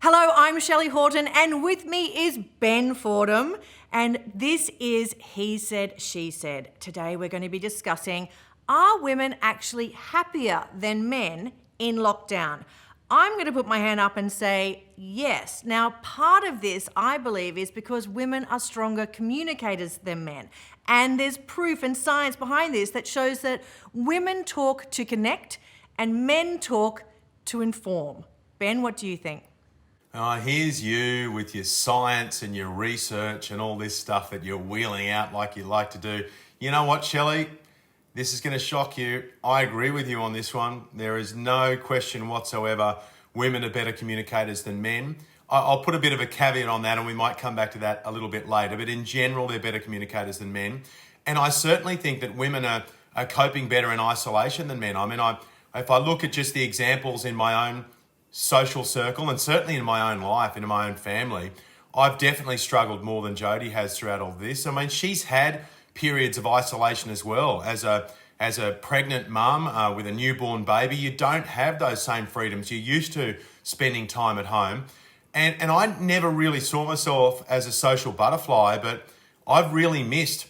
Hello, I'm Shelley Horton, and with me is Ben Fordham, and this is He Said, She Said. Today we're going to be discussing, are women actually happier than men in lockdown? I'm going to put my hand up and say yes. Now, part of this, I believe, is because women are stronger communicators than men. And there's proof and science behind this that shows that women talk to connect and men talk to inform. Ben, what do you think? Here's you with your science and your research and all this stuff that you're wheeling out like you like to do. You know what, Shelley? This is going to shock you. I agree with you on this one. There is no question whatsoever women are better communicators than men. I'll put a bit of a caveat on that, and we might come back to that a little bit later. But in general, they're better communicators than men. And I certainly think that women are coping better in isolation than men. I mean, if I look at just the examples in my own social circle and certainly in my own life, in my own family, I've definitely struggled more than Jodie has throughout all this. I mean, she's had periods of isolation as well. As a pregnant mum with a newborn baby, you don't have those same freedoms. You're used to spending time at home. And I never really saw myself as a social butterfly, but I've really missed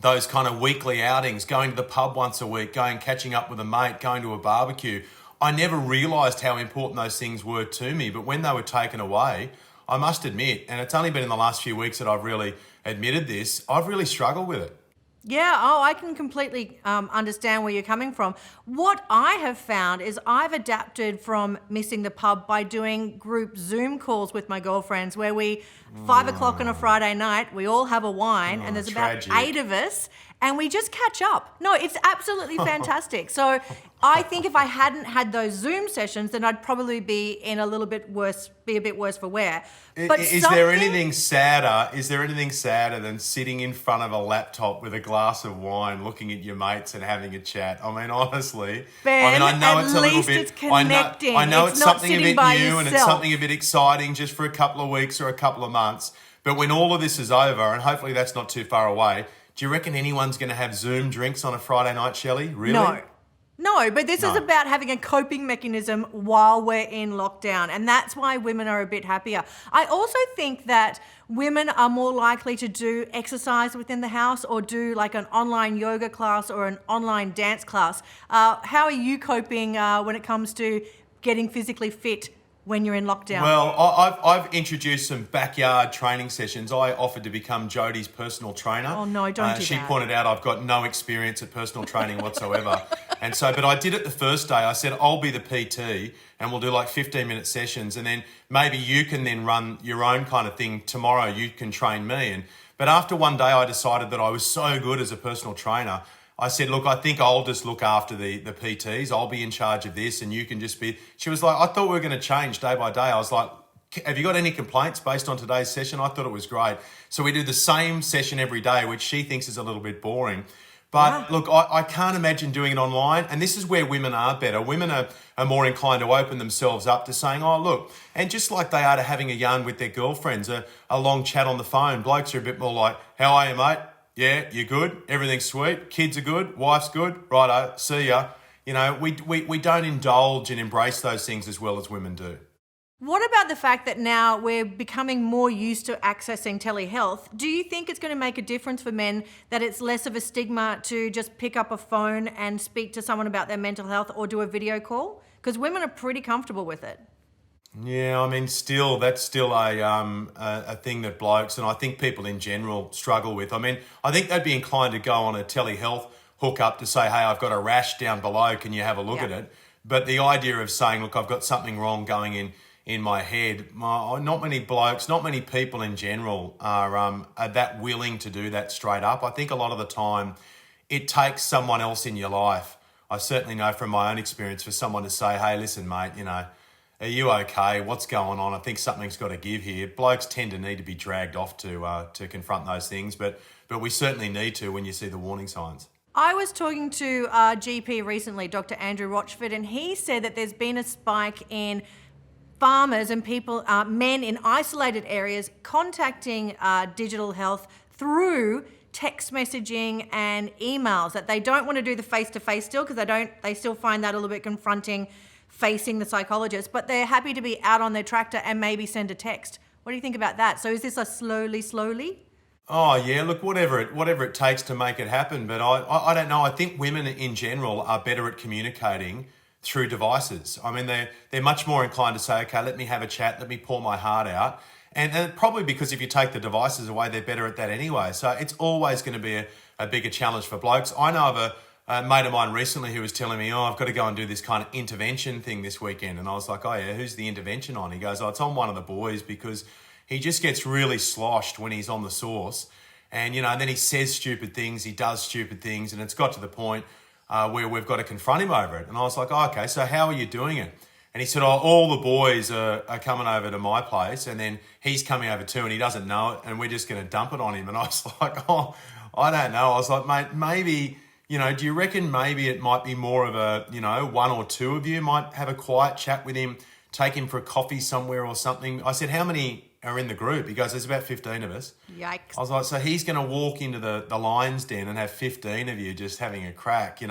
those kind of weekly outings, going to the pub once a week, catching up with a mate, going to a barbecue. I never realised how important those things were to me, but when they were taken away, I must admit, and it's only been in the last few weeks that I've really admitted this, I've really struggled with it. Yeah, I can completely understand where you're coming from. What I have found is I've adapted from missing the pub by doing group Zoom calls with my girlfriends where 5 o'clock on a Friday night, we all have a wine and there's tragic. about 8 of us and we just catch up. No, it's absolutely fantastic. So I think if I hadn't had those Zoom sessions, then I'd probably be in a bit worse for wear. But Is there anything sadder than sitting in front of a laptop with a glass of wine, looking at your mates and having a chat? I mean, honestly, Ben, I know at it's a little least bit. it's connecting. I know It's it's not something a sitting bit by new and it's yourself. something a bit exciting just for a couple of weeks or a couple of months. But when all of this is over, and hopefully that's not too far away, do you reckon anyone's going to have Zoom drinks on a Friday night, Shelley? Really? No, but this is about having a coping mechanism while we're in lockdown, and that's why women are a bit happier. I also think that women are more likely to do exercise within the house or do like an online yoga class or an online dance class. How are you coping when it comes to getting physically fit when you're in lockdown? Well, I've introduced some backyard training sessions. I offered to become Jodie's personal trainer. Oh no, don't do that. She pointed out I've got no experience at personal training whatsoever. But I did it the first day. I said, I'll be the PT and we'll do like 15-minute sessions and then maybe you can then run your own kind of thing tomorrow. You can train me. But after one day, I decided that I was so good as a personal trainer. I said, look, I think I'll just look after the PTs. I'll be in charge of this and you can just be... She was like, I thought we were going to change day by day. I was like, have you got any complaints based on today's session? I thought it was great. So we do the same session every day, which she thinks is a little bit boring. But look, I can't imagine doing it online. And this is where women are better. Women are more inclined to open themselves up to saying, oh, look, and just like they are to having a yarn with their girlfriends, a long chat on the phone, blokes are a bit more like, how are you, mate? Yeah, you're good. Everything's sweet. Kids are good. Wife's good. Righto. See ya. You know, we don't indulge and embrace those things as well as women do. What about the fact that now we're becoming more used to accessing telehealth? Do you think it's going to make a difference for men that it's less of a stigma to just pick up a phone and speak to someone about their mental health or do a video call? Because women are pretty comfortable with it. Yeah, I mean, that's still a thing that blokes and I think people in general struggle with. I mean, I think they'd be inclined to go on a telehealth hookup to say, hey, I've got a rash down below, can you have a look at it? But the idea of saying, look, I've got something wrong going in my head, not many blokes, not many people in general are that willing to do that straight up. I think a lot of the time it takes someone else in your life. I certainly know from my own experience for someone to say, hey, listen, mate, you know, are you okay? What's going on? I think something's got to give here. Blokes tend to need to be dragged off to confront those things, but we certainly need to when you see the warning signs. I was talking to a GP recently, Dr. Andrew Rochford, and he said that there's been a spike in farmers and people, men in isolated areas contacting digital health through text messaging and emails, that they don't want to do the face-to-face still because they still find that a little bit confronting facing the psychologist, but they're happy to be out on their tractor and maybe send a text. What do you think about that? So is this a slowly? Oh yeah, look, whatever it takes to make it happen. But I don't know. I think women in general are better at communicating through devices. I mean, they're much more inclined to say, okay, let me have a chat, let me pour my heart out. And probably because if you take the devices away, they're better at that anyway. So it's always going to be a bigger challenge for blokes. I know of a mate of mine recently who was telling me, I've got to go and do this kind of intervention thing this weekend. And I was like, oh yeah, who's the intervention on? He goes, oh, it's on one of the boys because he just gets really sloshed when he's on the sauce. And, and then he says stupid things, he does stupid things. And it's got to the point where we've got to confront him over it. And I was like, oh, okay, so how are you doing it? And he said, oh, all the boys are coming over to my place and then he's coming over too and he doesn't know it and we're just going to dump it on him. And I was like, oh, I don't know. I was like, mate, maybe, do you reckon maybe it might be more of a, one or two of you might have a quiet chat with him, take him for a coffee somewhere or something? I said, how many are in the group? He goes, there's about 15 of us. Yikes. I was like, so he's going to walk into the lion's den and have 15 of you just having a crack,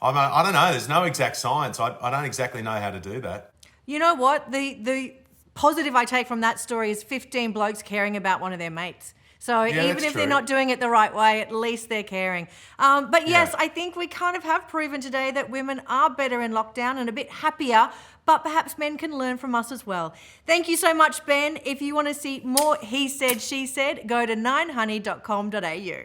I don't know. There's no exact science. I don't exactly know how to do that. You know what? The positive I take from that story is 15 blokes caring about one of their mates. So Yeah, even that's if they're true. not doing it the right way, at least they're caring. But yes, Yeah. I think we kind of have proven today that women are better in lockdown and a bit happier, but perhaps men can learn from us as well. Thank you so much, Ben. If you want to see more He Said, She Said, go to 9honey.com.au.